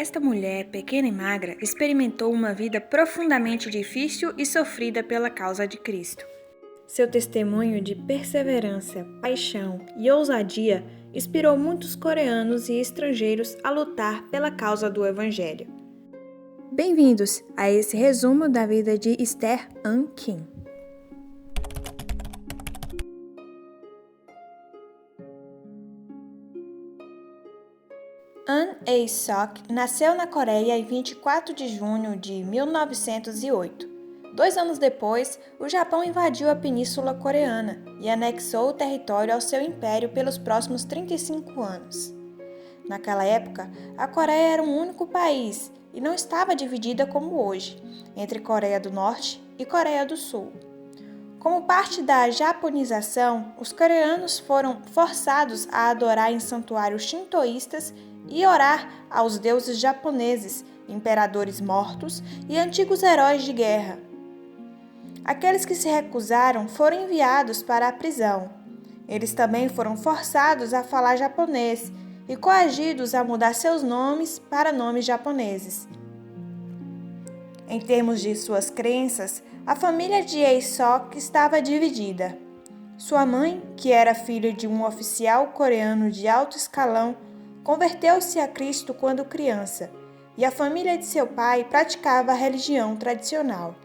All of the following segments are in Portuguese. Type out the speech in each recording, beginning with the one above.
Esta mulher, pequena e magra, experimentou uma vida profundamente difícil e sofrida pela causa de Cristo. Seu testemunho de perseverança, paixão e ousadia inspirou muitos coreanos e estrangeiros a lutar pela causa do Evangelho. Bem-vindos a esse resumo da vida de Esther An Kim. An Ae-sok nasceu na Coreia em 24 de junho de 1908. 2 anos depois, o Japão invadiu a Península Coreana e anexou o território ao seu império pelos próximos 35 anos. Naquela época, a Coreia era um único país e não estava dividida como hoje, entre Coreia do Norte e Coreia do Sul. Como parte da japonização, os coreanos foram forçados a adorar em santuários shintoístas e orar aos deuses japoneses, imperadores mortos e antigos heróis de guerra. Aqueles que se recusaram foram enviados para a prisão. Eles também foram forçados a falar japonês e coagidos a mudar seus nomes para nomes japoneses. Em termos de suas crenças, a família de Ae-sok estava dividida. Sua mãe, que era filha de um oficial coreano de alto escalão, converteu-se a Cristo quando criança, e a família de seu pai praticava a religião tradicional.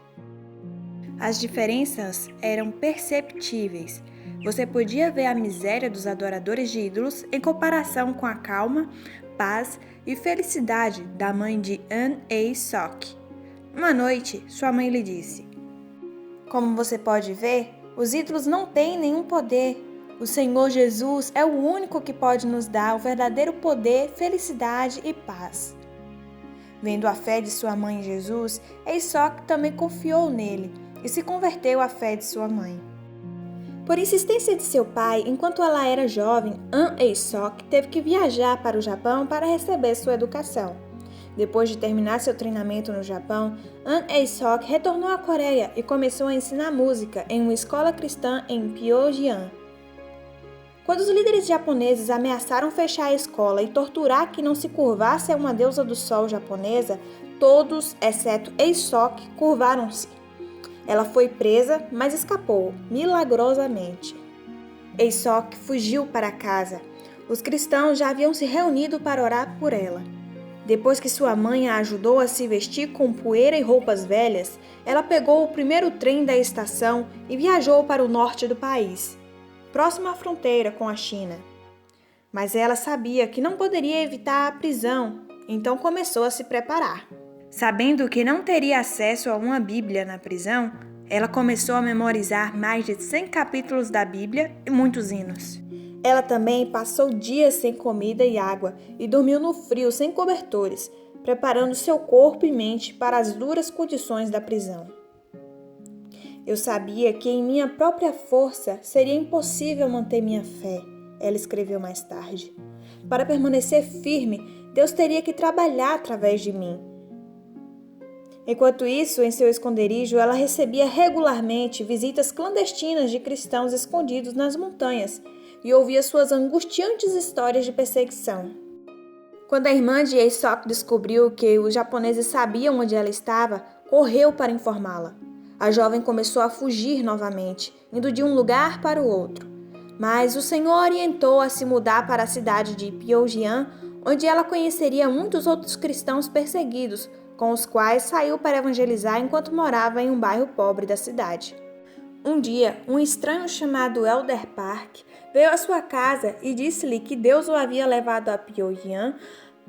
As diferenças eram perceptíveis. Você podia ver a miséria dos adoradores de ídolos em comparação com a calma, paz e felicidade da mãe de An Ae-sok. Uma noite, sua mãe lhe disse: "Como você pode ver, os ídolos não têm nenhum poder. O Senhor Jesus é o único que pode nos dar o verdadeiro poder, felicidade e paz." Vendo a fé de sua mãe em Jesus, Ae-sok também confiou nele e se converteu à fé de sua mãe. Por insistência de seu pai, enquanto ela era jovem, An Ae-sok teve que viajar para o Japão para receber sua educação. Depois de terminar seu treinamento no Japão, An Ae-sok retornou à Coreia e começou a ensinar música em uma escola cristã em Pyongyang. Quando os líderes japoneses ameaçaram fechar a escola e torturar que não se curvasse a uma deusa do sol japonesa, todos, exceto Ae-sok, curvaram-se. Ela foi presa, mas escapou, milagrosamente. Ae-sok fugiu para casa. Os cristãos já haviam se reunido para orar por ela. Depois que sua mãe a ajudou a se vestir com poeira e roupas velhas, ela pegou o primeiro trem da estação e viajou para o norte do país, próximo à fronteira com a China. Mas ela sabia que não poderia evitar a prisão, então começou a se preparar. Sabendo que não teria acesso a uma Bíblia na prisão, ela começou a memorizar mais de 100 capítulos da Bíblia e muitos hinos. Ela também passou dias sem comida e água e dormiu no frio sem cobertores, preparando seu corpo e mente para as duras condições da prisão. "Eu sabia que em minha própria força seria impossível manter minha fé", ela escreveu mais tarde. "Para permanecer firme, Deus teria que trabalhar através de mim." Enquanto isso, em seu esconderijo, ela recebia regularmente visitas clandestinas de cristãos escondidos nas montanhas e ouvia suas angustiantes histórias de perseguição. Quando a irmã de Ae-sok descobriu que os japoneses sabiam onde ela estava, correu para informá-la. A jovem começou a fugir novamente, indo de um lugar para o outro. Mas o Senhor orientou a se mudar para a cidade de Pyongyang, onde ela conheceria muitos outros cristãos perseguidos, com os quais saiu para evangelizar enquanto morava em um bairro pobre da cidade. Um dia, um estranho chamado Elder Park veio à sua casa e disse-lhe que Deus o havia levado a Pyongyang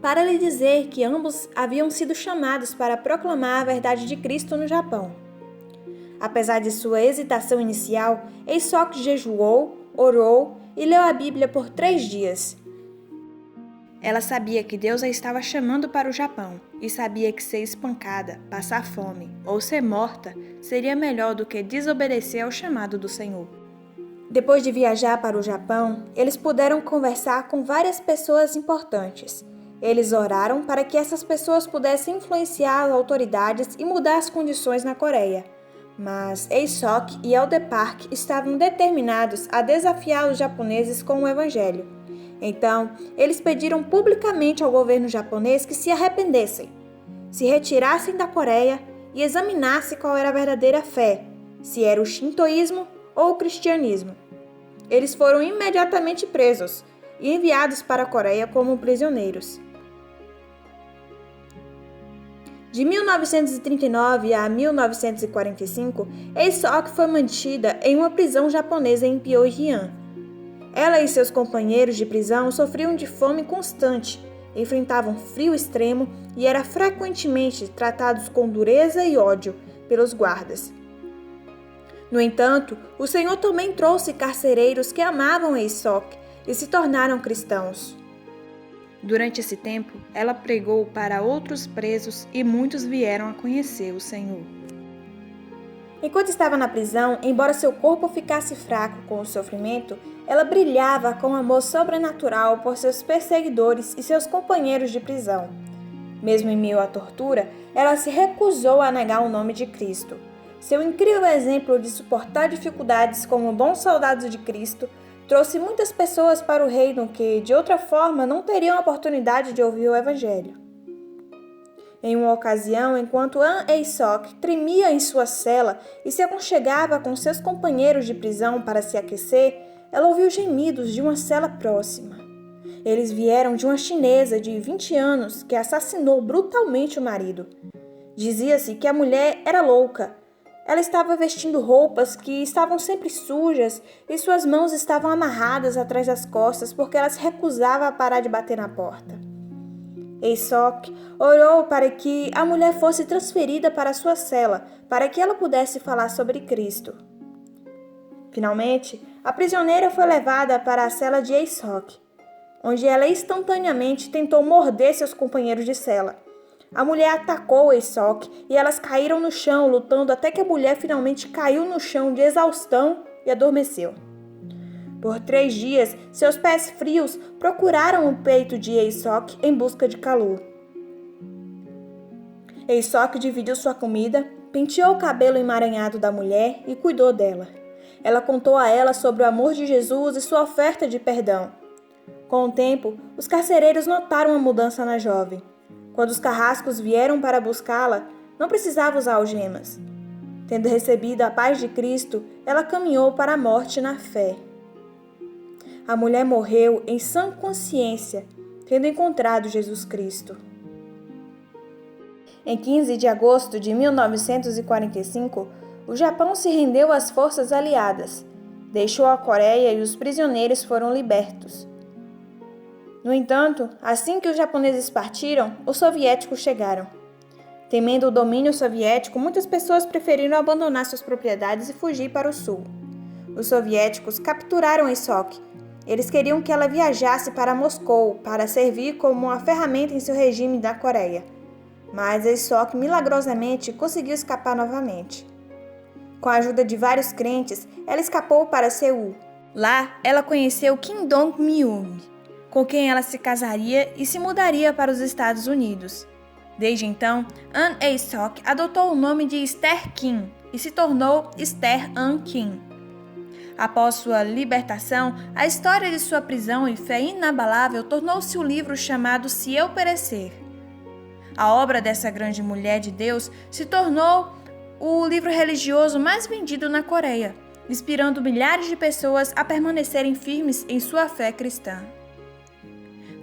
para lhe dizer que ambos haviam sido chamados para proclamar a verdade de Cristo no Japão. Apesar de sua hesitação inicial, Ae-sok jejuou, orou e leu a Bíblia por 3 dias. Ela sabia que Deus a estava chamando para o Japão e sabia que ser espancada, passar fome ou ser morta seria melhor do que desobedecer ao chamado do Senhor. Depois de viajar para o Japão, eles puderam conversar com várias pessoas importantes. Eles oraram para que essas pessoas pudessem influenciar as autoridades e mudar as condições na Coreia. Mas Ae-sok e Elder Park estavam determinados a desafiar os japoneses com o Evangelho. Então, eles pediram publicamente ao governo japonês que se arrependessem, se retirassem da Coreia e examinassem qual era a verdadeira fé, se era o shintoísmo ou o cristianismo. Eles foram imediatamente presos e enviados para a Coreia como prisioneiros. De 1939 a 1945, Ae-sok foi mantida em uma prisão japonesa em Pyongyang. Ela e seus companheiros de prisão sofriam de fome constante, enfrentavam frio extremo e eram frequentemente tratados com dureza e ódio pelos guardas. No entanto, o Senhor também trouxe carcereiros que amavam Ae-sok e se tornaram cristãos. Durante esse tempo, ela pregou para outros presos e muitos vieram a conhecer o Senhor. Enquanto estava na prisão, embora seu corpo ficasse fraco com o sofrimento, ela brilhava com amor sobrenatural por seus perseguidores e seus companheiros de prisão. Mesmo em meio à tortura, ela se recusou a negar o nome de Cristo. Seu incrível exemplo de suportar dificuldades como bom soldado de Cristo trouxe muitas pessoas para o reino que, de outra forma, não teriam a oportunidade de ouvir o Evangelho. Em uma ocasião, enquanto An Ae-sok tremia em sua cela e se aconchegava com seus companheiros de prisão para se aquecer, ela ouviu gemidos de uma cela próxima. Eles vieram de uma chinesa de 20 anos que assassinou brutalmente o marido. Dizia-se que a mulher era louca. Ela estava vestindo roupas que estavam sempre sujas e suas mãos estavam amarradas atrás das costas porque ela se recusava a parar de bater na porta. Ae-sok orou para que a mulher fosse transferida para sua cela, para que ela pudesse falar sobre Cristo. Finalmente, a prisioneira foi levada para a cela de Ae-sok, onde ela instantaneamente tentou morder seus companheiros de cela. A mulher atacou Ae-sok e elas caíram no chão, lutando até que a mulher finalmente caiu no chão de exaustão e adormeceu. Por 3 dias, seus pés frios procuraram o peito de Ae-sok em busca de calor. Ae-sok dividiu sua comida, penteou o cabelo emaranhado da mulher e cuidou dela. Ela contou a ela sobre o amor de Jesus e sua oferta de perdão. Com o tempo, os carcereiros notaram uma mudança na jovem. Quando os carrascos vieram para buscá-la, não precisava usar algemas. Tendo recebido a paz de Cristo, ela caminhou para a morte na fé. A mulher morreu em sã consciência, tendo encontrado Jesus Cristo. Em 15 de agosto de 1945, o Japão se rendeu às forças aliadas, deixou a Coreia e os prisioneiros foram libertos. No entanto, assim que os japoneses partiram, os soviéticos chegaram. Temendo o domínio soviético, muitas pessoas preferiram abandonar suas propriedades e fugir para o sul. Os soviéticos capturaram Ae-sok. Eles queriam que ela viajasse para Moscou para servir como uma ferramenta em seu regime da Coreia. Mas Ae-sok milagrosamente conseguiu escapar novamente. Com a ajuda de vários crentes, ela escapou para Seul. Lá, ela conheceu Kim Dong-myung, com quem ela se casaria e se mudaria para os Estados Unidos. Desde então, An Ae-sok adotou o nome de Esther Kim e se tornou Esther An Kim. Após sua libertação, a história de sua prisão e fé inabalável tornou-se o livro chamado Se Eu Perecer. A obra dessa grande mulher de Deus se tornou o livro religioso mais vendido na Coreia, inspirando milhares de pessoas a permanecerem firmes em sua fé cristã.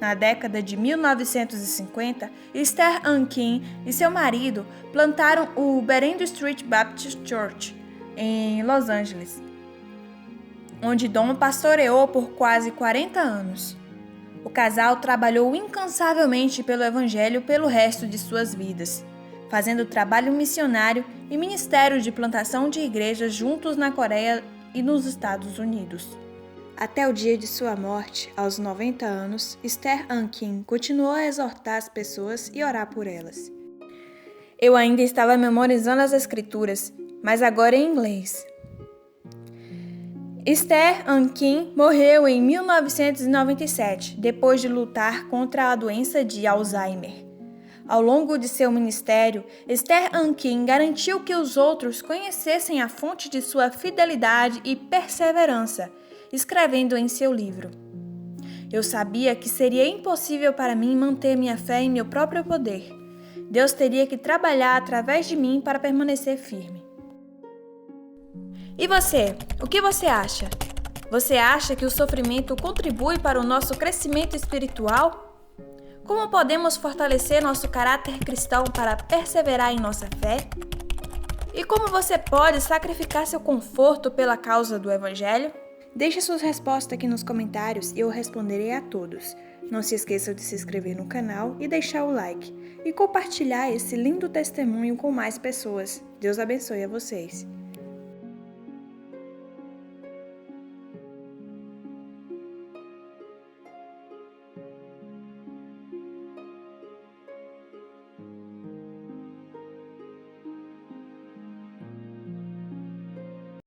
Na década de 1950, Esther An Kim e seu marido plantaram o Berean Street Baptist Church, em Los Angeles, onde Dom pastoreou por quase 40 anos. O casal trabalhou incansavelmente pelo Evangelho pelo resto de suas vidas, fazendo trabalho missionário e ministério de plantação de igrejas juntos na Coreia e nos Estados Unidos. Até o dia de sua morte, aos 90 anos, Esther An Kim continuou a exortar as pessoas e orar por elas. Eu ainda estava memorizando as escrituras, mas agora em inglês. Esther An Kim morreu em 1997, depois de lutar contra a doença de Alzheimer. Ao longo de seu ministério, Esther An Kim garantiu que os outros conhecessem a fonte de sua fidelidade e perseverança, escrevendo em seu livro: Eu sabia que seria impossível para mim manter minha fé em meu próprio poder. Deus teria que trabalhar através de mim para permanecer firme. E você? O que você acha? Você acha que o sofrimento contribui para o nosso crescimento espiritual? Como podemos fortalecer nosso caráter cristão para perseverar em nossa fé? E como você pode sacrificar seu conforto pela causa do Evangelho? Deixe suas respostas aqui nos comentários e eu responderei a todos. Não se esqueça de se inscrever no canal e deixar o like. E compartilhar esse lindo testemunho com mais pessoas. Deus abençoe a vocês.